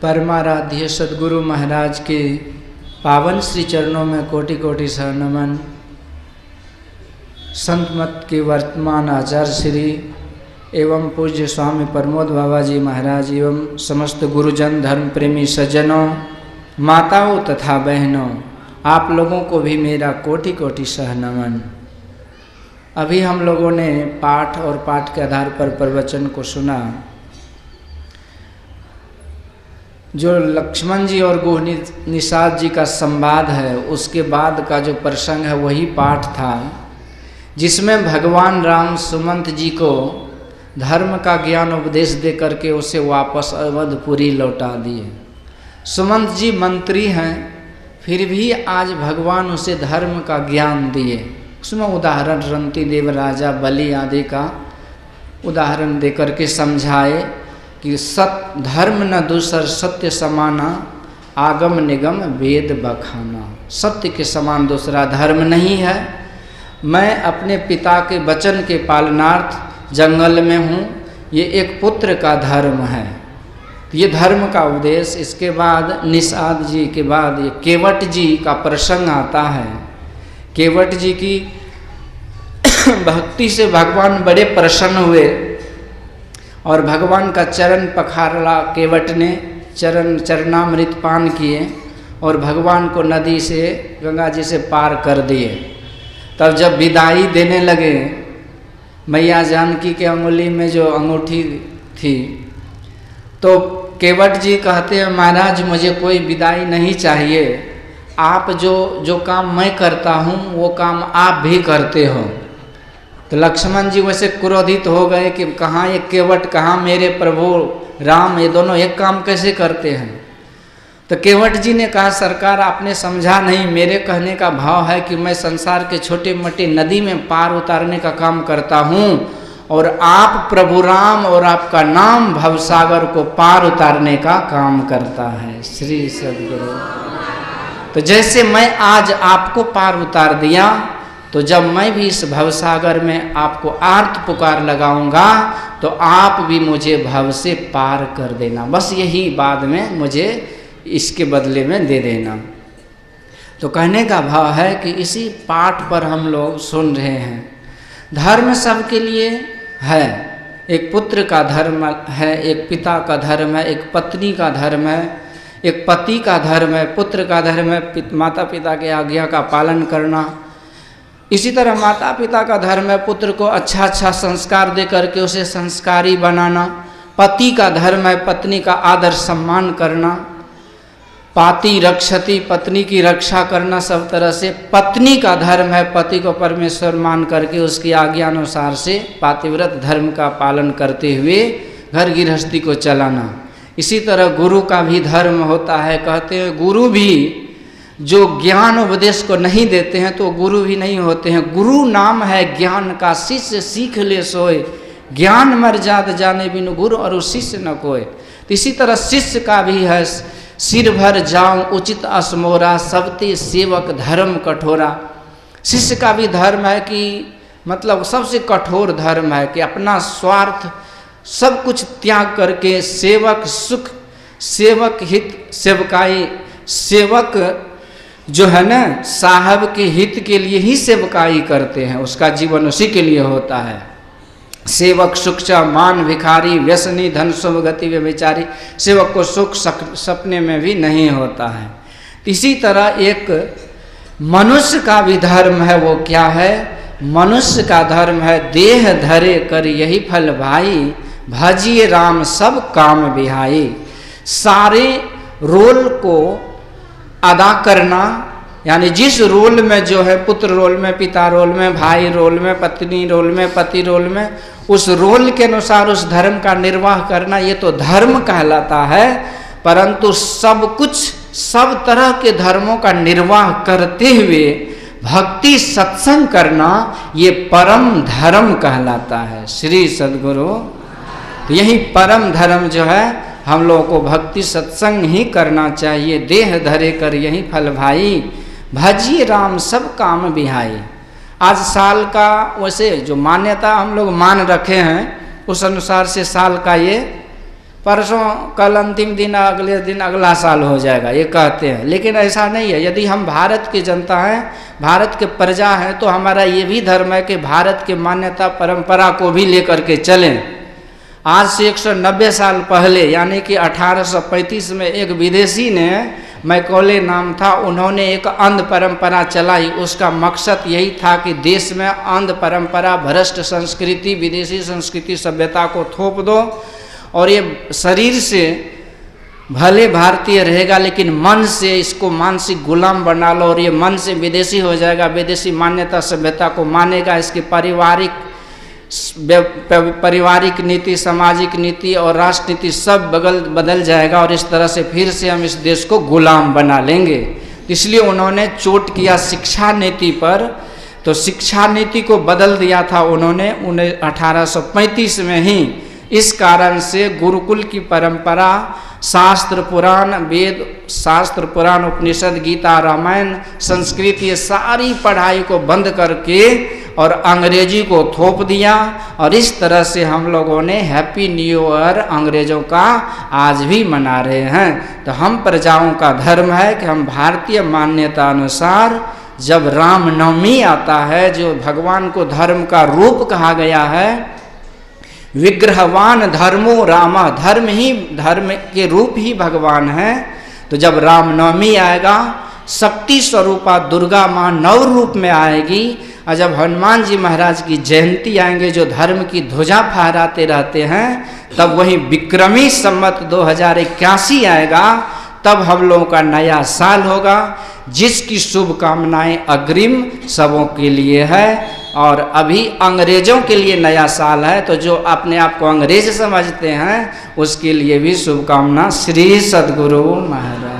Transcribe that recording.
परमाराध्य सद्गुरु महाराज के पावन श्री चरणों में कोटि कोटि सह नमन। संत मत के वर्तमान आचार्य श्री एवं पूज्य स्वामी प्रमोद बाबा जी महाराज एवं समस्त गुरुजन धर्म प्रेमी सज्जनों, माताओं तथा बहनों, आप लोगों को भी मेरा कोटि कोटि सह नमन। अभी हम लोगों ने पाठ और पाठ के आधार पर प्रवचन को सुना। जो लक्ष्मण जी और गुह निषाद जी का संवाद है, उसके बाद का जो प्रसंग है वही पाठ था, जिसमें भगवान राम सुमंत जी को धर्म का ज्ञान उपदेश दे करके उसे वापस अवधपुरी लौटा दिए। सुमंत जी मंत्री हैं, फिर भी आज भगवान उसे धर्म का ज्ञान दिए। उसमें उदाहरण रंती देव राजा बलि आदि का उदाहरण दे करके समझाए कि धर्म न दूसर सत्य समाना, आगम निगम वेद बखाना। सत्य के समान दूसरा धर्म नहीं है। मैं अपने पिता के वचन के पालनार्थ जंगल में हूँ, ये एक पुत्र का धर्म है। ये धर्म का उपदेश। इसके बाद निषाद जी के बाद ये केवट जी का प्रसंग आता है। केवट जी की भक्ति से भगवान बड़े प्रसन्न हुए और भगवान का चरण पखारा। केवट ने चरणामृत पान किए और भगवान को नदी से, गंगा जी से पार कर दिए। तब जब विदाई देने लगे, मैया जानकी के अंगुली में जो अंगूठी थी, तो केवट जी कहते हैं, महाराज मुझे कोई विदाई नहीं चाहिए। आप जो काम मैं करता हूँ वो काम आप भी करते हो। तो लक्ष्मण जी वैसे क्रोधित हो गए कि कहाँ ये केवट, कहाँ मेरे प्रभु राम, ये दोनों एक काम कैसे करते हैं। तो केवट जी ने कहा, सरकार आपने समझा नहीं। मेरे कहने का भाव है कि मैं संसार के छोटे मोटे नदी में पार उतारने का काम करता हूँ और आप प्रभु राम और आपका नाम भवसागर को पार उतारने का काम करता है। श्री सद्गुरु। तो जैसे मैं आज आपको पार उतार दिया, तो जब मैं भी इस भवसागर में आपको आर्त पुकार लगाऊंगा तो आप भी मुझे भव से पार कर देना। बस यही बाद में मुझे इसके बदले में दे देना। तो कहने का भाव है कि इसी पाठ पर हम लोग सुन रहे हैं। धर्म सबके लिए है। एक पुत्र का धर्म है, एक पिता का धर्म है, एक पत्नी का धर्म है, एक पति का धर्म है, पुत्र का धर्म है माता पिता के आज्ञा का पालन करना। इसी तरह माता पिता का धर्म है पुत्र को अच्छा अच्छा संस्कार दे करके उसे संस्कारी बनाना। पति का धर्म है पत्नी का आदर सम्मान करना। पाति रक्षति, पत्नी की रक्षा करना सब तरह से। पत्नी का धर्म है पति को परमेश्वर मान करके उसकी आज्ञा अनुसार से पातिव्रत धर्म का पालन करते हुए घर गृहस्थी को चलाना। इसी तरह गुरु का भी धर्म होता है। कहते हैं गुरु भी जो ज्ञान उपदेश को नहीं देते हैं तो गुरु भी नहीं होते हैं। गुरु नाम है ज्ञान का, शिष्य सीख ले सोए। ज्ञान मर जात जाने बिनु गुरु और शिष्य न कोय। तो इसी तरह शिष्य का भी है, सिर भर जाऊं उचित असमोरा, सबते सेवक धर्म कठोरा। शिष्य का भी धर्म है कि मतलब सबसे कठोर धर्म है कि अपना स्वार्थ सब कुछ त्याग करके सेवक सुख, सेवक हित, सेवकाई। सेवक जो है ना, साहब के हित के लिए ही सेवकाई करते हैं, उसका जीवन उसी के लिए होता है। सेवक सुखचा मान भिखारी, व्यसनी धन शुभ गति व्यभिचारी। सेवक को सुख सपने में भी नहीं होता है। इसी तरह एक मनुष्य का भी धर्म है। वो क्या है? मनुष्य का धर्म है देह धरे कर यही फल भाई, भजिए राम सब काम बिहाई। सारे रोल को अदा करना, यानी जिस रोल में जो है, पुत्र रोल में, पिता रोल में, भाई रोल में, पत्नी रोल में, पति रोल में, उस रोल के अनुसार उस धर्म का निर्वाह करना, ये तो धर्म कहलाता है। परंतु सब कुछ, सब तरह के धर्मों का निर्वाह करते हुए भक्ति सत्संग करना, ये परम धर्म कहलाता है। श्री सद्गुरु। तो यही परम धर्म जो है, हम लोगों को भक्ति सत्संग ही करना चाहिए। देह धरे कर यही फल भाई, भजिए राम सब काम बिहाई। आज साल का वैसे जो मान्यता हम लोग मान रखे हैं, उस अनुसार से साल का ये परसों कल अंतिम दिन, अगले दिन अगला साल हो जाएगा, ये कहते हैं। लेकिन ऐसा नहीं है। यदि हम भारत की जनता हैं, भारत के प्रजा हैं, तो हमारा ये भी धर्म है कि भारत की मान्यता परंपरा को भी लेकर के चलें। आज से 190 साल पहले यानी कि 1835 में एक विदेशी ने, मैकॉले नाम था, उन्होंने एक अंध परंपरा चलाई। उसका मकसद यही था कि देश में अंध परंपरा, भ्रष्ट संस्कृति, विदेशी संस्कृति, सभ्यता को थोप दो और ये शरीर से भले भारतीय रहेगा लेकिन मन से इसको मानसिक गुलाम बना लो और ये मन से विदेशी हो जाएगा, विदेशी मान्यता सभ्यता को मानेगा। इसकी पारिवारिक नीति, सामाजिक नीति और राष्ट्रनीति सब बदल जाएगा और इस तरह से फिर से हम इस देश को गुलाम बना लेंगे। इसलिए उन्होंने चोट किया शिक्षा नीति पर। तो शिक्षा नीति को बदल दिया था उन्होंने 1835 में ही। इस कारण से गुरुकुल की परंपरा, शास्त्र पुराण, वेद शास्त्र पुराण, उपनिषद, गीता, रामायण, संस्कृत, ये सारी पढ़ाई को बंद करके और अंग्रेजी को थोप दिया। और इस तरह से हम लोगों ने हैप्पी न्यू ईयर अंग्रेजों का आज भी मना रहे हैं। तो हम प्रजाओं का धर्म है कि हम भारतीय मान्यता अनुसार जब रामनवमी आता है, जो भगवान को धर्म का रूप कहा गया है, विग्रहवान धर्मो राम, धर्म के रूप ही भगवान है। तो जब रामनवमी आएगा, शक्ति स्वरूपा दुर्गा माँ 9 रूप में आएगी। और जब हनुमान जी महाराज की जयंती आएंगे, जो धर्म की ध्वजा फहराते रहते हैं, तब वही विक्रमी संवत 2081 आएगा। तब हम लोगों का नया साल होगा, जिसकी शुभकामनाएं अग्रिम सबों के लिए है। और अभी अंग्रेजों के लिए नया साल है, तो जो अपने आप को अंग्रेज समझते हैं उसके लिए भी शुभकामना। श्री सद्गुरु महाराज।